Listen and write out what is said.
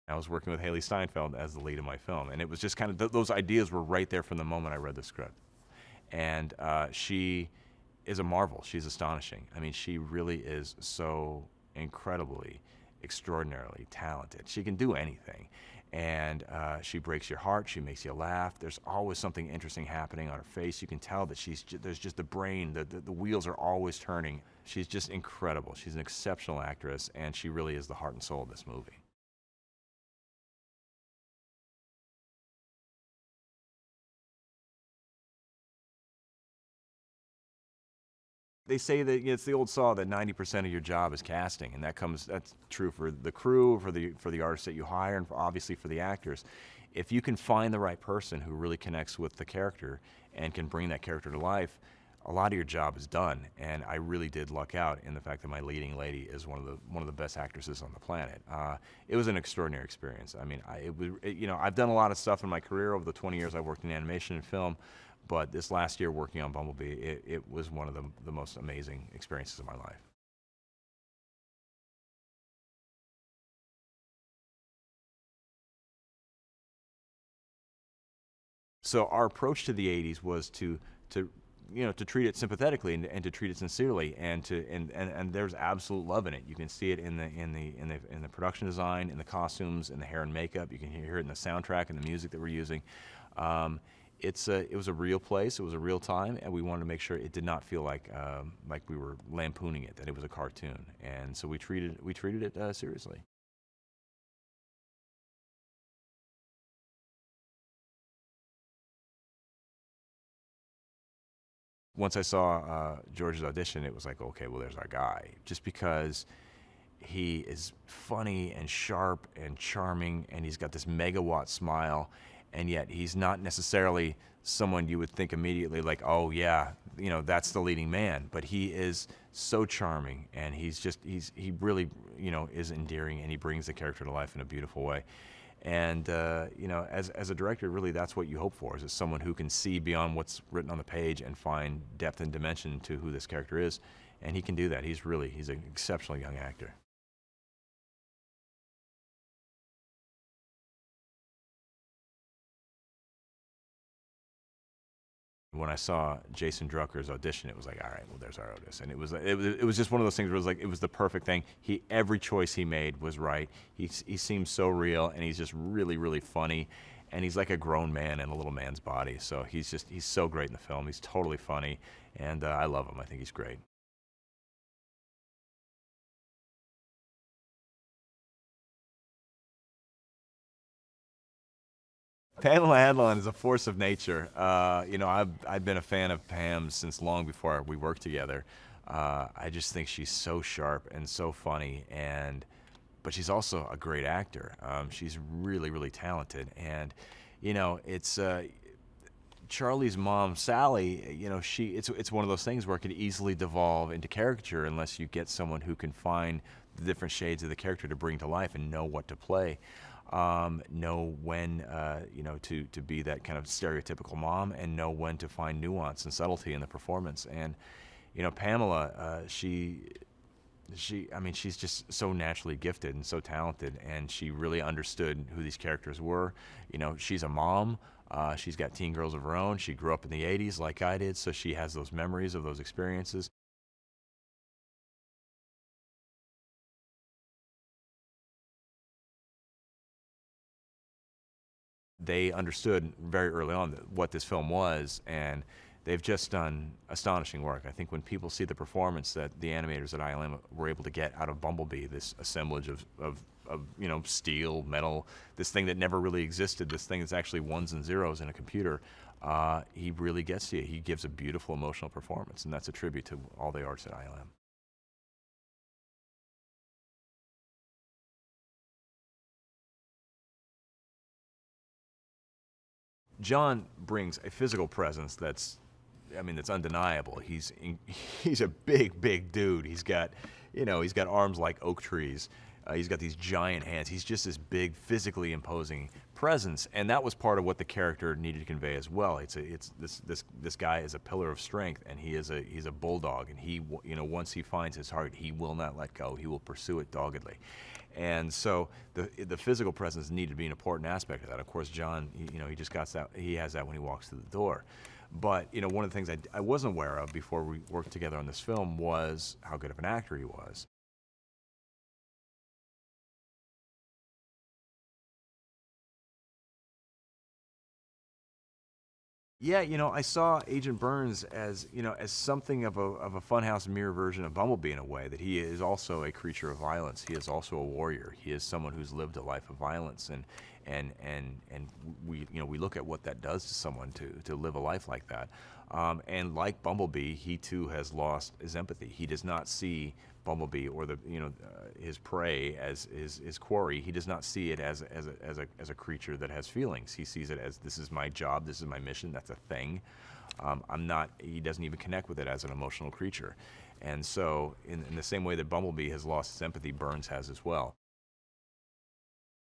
I was working with Hailee Steinfeld as the lead of my film, and it was just kind of those ideas were right there from the moment I read the script. And she is a marvel. She's astonishing. I mean, she really is so incredibly, extraordinarily talented. She can do anything. And she breaks your heart. She makes you laugh. There's always something interesting happening on her face. You can tell that there's just the brain, the wheels are always turning. She's just incredible. She's an exceptional actress, and she really is the heart and soul of this movie. They say that, you know, it's the old saw that 90% of your job is casting, and that's true for the crew, for the artists that you hire, and obviously for the actors. If you can find the right person who really connects with the character and can bring that character to life, a lot of your job is done. And I really did luck out in the fact that my leading lady is one of the best actresses on the planet. It was an extraordinary experience. I mean, you know, I've done a lot of stuff in my career over the 20 years I worked in animation and film. But this last year working on Bumblebee, it was one of the most amazing experiences of my life. So our approach to the 80s was to you know, to treat it sympathetically and to treat it sincerely, and there's absolute love in it. You can see it in the production design, in the costumes, in the hair and makeup. You can hear it in the soundtrack and the music that we're using. It was a real place, it was a real time, and we wanted to make sure it did not feel like we were lampooning it, that it was a cartoon, and so we treated it seriously. Once I saw George's audition, it was like, okay, well, there's our guy, just because he is funny and sharp and charming, and he's got this megawatt smile, and yet he's not necessarily someone you would think immediately like, oh yeah, you know, that's the leading man. But he is so charming, and he really, you know, is endearing, and he brings the character to life in a beautiful way. And you know, as a director, really, that's what you hope for, is someone who can see beyond what's written on the page and find depth and dimension to who this character is. And he can do that. He's an exceptionally young actor. When I saw Jason Drucker's audition, it was like, all right, well, there's our Otis, and it was just one of those things where it was like, it was the perfect thing. Every choice he made was right. He seems so real, and he's just really funny, and he's like a grown man in a little man's body. So he's so great in the film. He's totally funny, and I love him. I think he's great. Pamela Adlon is a force of nature. You know, I've been a fan of Pam since long before we worked together. I just think she's so sharp and so funny, but she's also a great actor. She's really talented, and you know, it's Charlie's mom, Sally. You know, it's one of those things where it could easily devolve into caricature unless you get someone who can find the different shades of the character to bring to life and know what to play. Know when you know, to be that kind of stereotypical mom, and know when to find nuance and subtlety in the performance. And you know, Pamela, I mean, she's just so naturally gifted and so talented, and she really understood who these characters were. You know, she's a mom. She's got teen girls of her own. She grew up in the 80s like I did, so she has those memories of those experiences. They understood very early on what this film was, and they've just done astonishing work. I think when people see the performance that the animators at ILM were able to get out of Bumblebee, this assemblage of you know, steel, metal, this thing that never really existed, this thing that's actually ones and zeros in a computer, he really gets to you. He gives a beautiful emotional performance, and that's a tribute to all the artists at ILM. John brings a physical presence that's, I mean, that's undeniable. He's a big dude. He's got, you know, he's got arms like oak trees. He's got these giant hands. He's just this big, physically imposing presence, and that was part of what the character needed to convey as well. It's this guy is a pillar of strength, and he's a bulldog, and once he finds his heart, he will not let go. He will pursue it doggedly. And so the physical presence needed to be an important aspect of that. Of course, John, he just got that. He has that when he walks through the door. But one of the things I wasn't aware of before we worked together on this film was how good of an actor he was. Yeah, I saw Agent Burns as something of a funhouse mirror version of Bumblebee in a way, that he is also a creature of violence. He is also a warrior. He is someone who's lived a life of violence, and we look at what that does to someone to live a life like that. And like Bumblebee, he too has lost his empathy. He does not see Bumblebee or his prey as his quarry. He does not see it as a creature that has feelings. He sees it as, this is my job, this is my mission. That's a thing. He doesn't even connect with it as an emotional creature. And so in the same way that Bumblebee has lost his empathy, Burns has as well.